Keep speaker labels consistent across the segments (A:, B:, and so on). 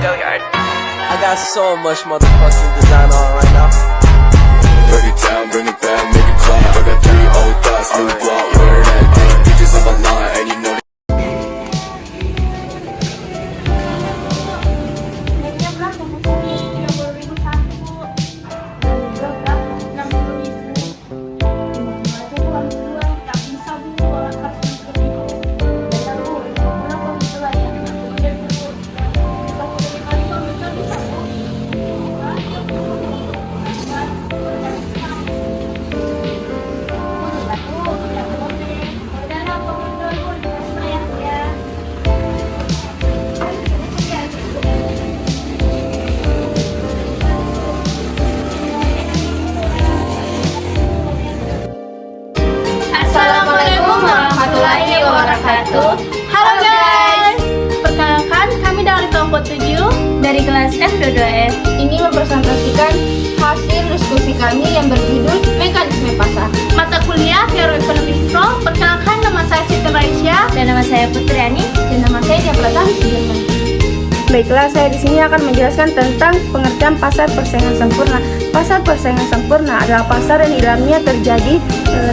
A: I got so much motherfucking design on right now.
B: Break it down, bring it back, make it clap. I got 3 old thoughts, new guap, where that thing. Bitches on the line, and you know.
C: Assalamualaikum warahmatullahi wabarakatuh. Halo guys, perkenalkan kami dari kelompok 7 dari kelas F22F
D: ini mempresentasikan hasil diskusi kami yang berjudul Mekanisme Pasar.
C: mata kuliah Teori Ekonomi Pro. Perkenalkan, nama saya Siti Raisya
D: Dan nama saya Putriani. Dan nama saya Diapratama Sudirman. Baiklah, saya di sini akan menjelaskan tentang pengertian pasar persaingan sempurna. Pasar persaingan sempurna adalah pasar yang di dalamnya terjadi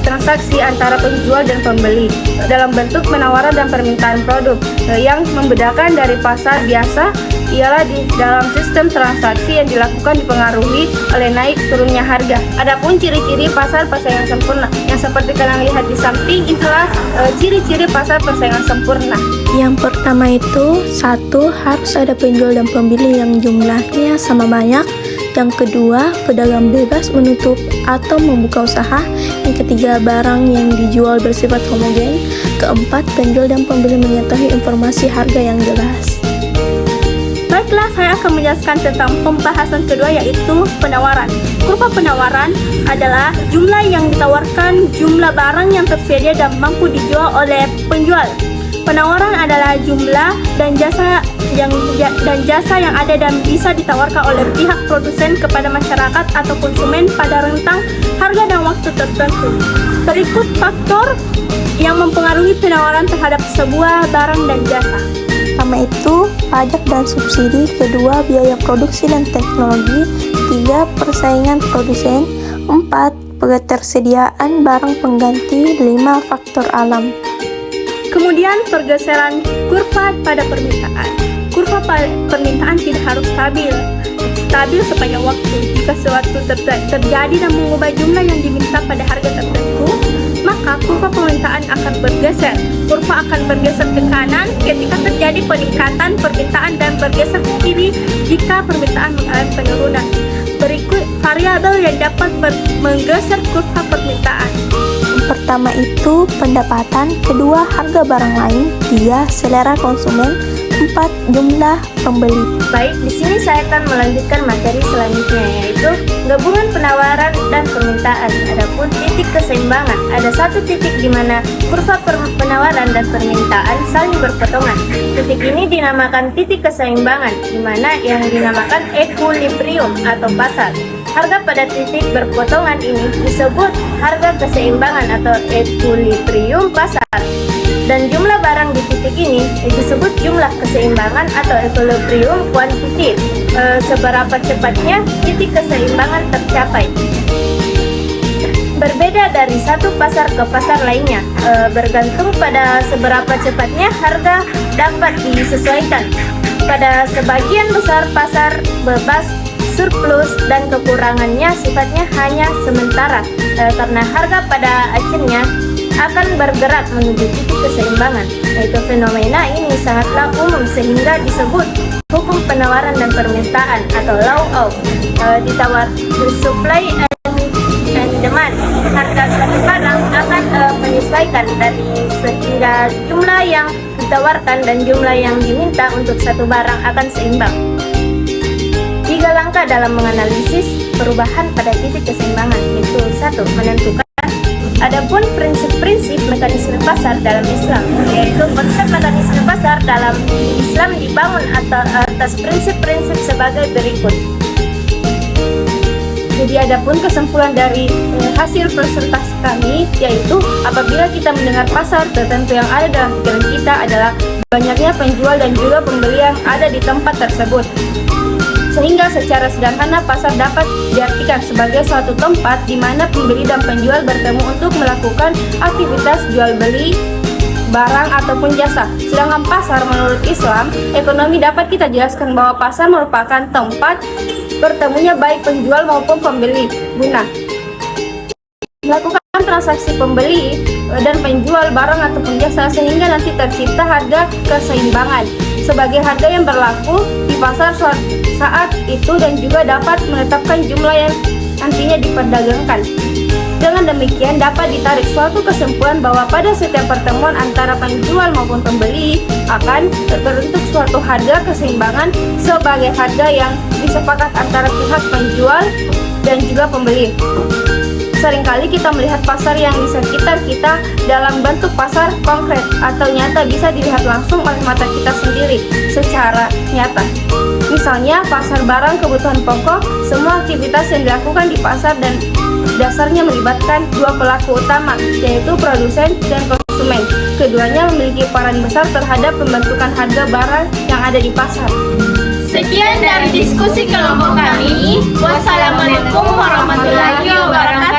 D: transaksi antara penjual dan pembeli dalam bentuk penawaran dan permintaan produk. Yang membedakan dari pasar biasa ialah di dalam sistem transaksi yang dilakukan dipengaruhi oleh naik turunnya harga. Adapun ciri-ciri pasar persaingan sempurna yang seperti kalian lihat di samping itulah ciri-ciri pasar persaingan sempurna.
E: Yang pertama itu, 1. Harus ada penjual dan pembeli yang jumlahnya sama banyak. Yang kedua, pedagang bebas menutup atau membuka usaha. Yang ketiga, barang yang dijual bersifat homogen. Keempat, penjual dan pembeli mengetahui informasi harga yang jelas.
C: Baiklah, saya akan menjelaskan tentang pembahasan kedua, yaitu penawaran. Kurva penawaran adalah jumlah yang ditawarkan, jumlah barang yang tersedia dan mampu dijual oleh penjual. Penawaran adalah jumlah dan jasa yang ada dan bisa ditawarkan oleh pihak produsen kepada masyarakat atau konsumen pada rentang harga dan waktu tertentu. Berikut faktor yang mempengaruhi penawaran terhadap sebuah barang dan jasa.
E: Pertama itu, pajak dan subsidi. Kedua, biaya produksi dan teknologi. 3. Persaingan produsen. 4. Ketersediaan barang pengganti. 5. Faktor alam.
C: Kemudian pergeseran kurva pada permintaan. Kurva permintaan tidak harus stabil sepanjang waktu. Jika suatu terjadi dan mengubah jumlah yang diminta pada harga tertentu, maka kurva permintaan akan bergeser. Kurva akan bergeser ke kanan ketika terjadi peningkatan permintaan dan bergeser ke kiri jika permintaan mengalami penurunan. Berikut variabel yang dapat menggeser kurva permintaan.
E: Pertama itu pendapatan. Kedua, harga barang lain. 3. Selera konsumen. 4. Jumlah pembeli.
D: Baik, di sini saya akan melanjutkan materi selanjutnya, yaitu gabungan penawaran dan permintaan. Adapun titik keseimbangan, ada satu titik di mana kurva penawaran dan permintaan saling berpotongan. Titik ini dinamakan titik keseimbangan, di mana yang dinamakan equilibrium atau pasar. Harga pada titik berpotongan ini disebut harga keseimbangan atau equilibrium pasar. Dan jumlah barang di titik ini disebut jumlah keseimbangan atau equilibrium kuantitatif. Seberapa cepatnya titik keseimbangan tercapai. Berbeda dari satu pasar ke pasar lainnya, bergantung pada seberapa cepatnya harga dapat disesuaikan. Pada sebagian besar pasar bebas, surplus dan kekurangannya sifatnya hanya sementara, karena harga pada akhirnya akan bergerak menuju titik keseimbangan. Yaitu fenomena ini sangatlah umum sehingga disebut hukum penawaran dan permintaan atau law of supply and demand. Harga suatu barang akan menyesuaikan dari sehingga jumlah yang ditawarkan dan jumlah yang diminta untuk satu barang akan seimbang. 3 langkah dalam menganalisis perubahan pada titik keseimbangan, yaitu 1. Menentukan. Adapun prinsip-prinsip mekanisme pasar dalam Islam, yaitu konsep mekanisme pasar dalam Islam dibangun atas prinsip-prinsip sebagai berikut.
C: Jadi adapun kesimpulan dari hasil presentasi kami, yaitu apabila kita mendengar pasar, tertentu yang ada dalam pikiran kita adalah banyaknya penjual dan juga pembeli yang ada di tempat tersebut. Sehingga secara sederhana pasar dapat diartikan sebagai suatu tempat di mana pembeli dan penjual bertemu untuk melakukan aktivitas jual beli barang ataupun jasa. Sedangkan pasar menurut Islam, ekonomi dapat kita jelaskan bahwa pasar merupakan tempat bertemunya baik penjual maupun pembeli guna melakukan transaksi pembeli dan penjual barang ataupun jasa sehingga nanti tercipta harga keseimbangan sebagai harga yang berlaku di pasar saat itu dan juga dapat menetapkan jumlah yang nantinya diperdagangkan. Dengan demikian dapat ditarik suatu kesimpulan bahwa pada setiap pertemuan antara penjual maupun pembeli akan terbentuk suatu harga keseimbangan sebagai harga yang disepakat antara pihak penjual dan juga pembeli. Seringkali kita melihat pasar yang di sekitar kita dalam bentuk pasar konkret atau nyata bisa dilihat langsung oleh mata kita sendiri secara nyata. Misalnya pasar barang kebutuhan pokok, semua aktivitas yang dilakukan di pasar dan dasarnya melibatkan dua pelaku utama, yaitu produsen dan konsumen. Keduanya memiliki peran besar terhadap pembentukan harga barang yang ada di pasar.
D: Sekian dari diskusi kelompok kami. Wassalamualaikum warahmatullahi wabarakatuh.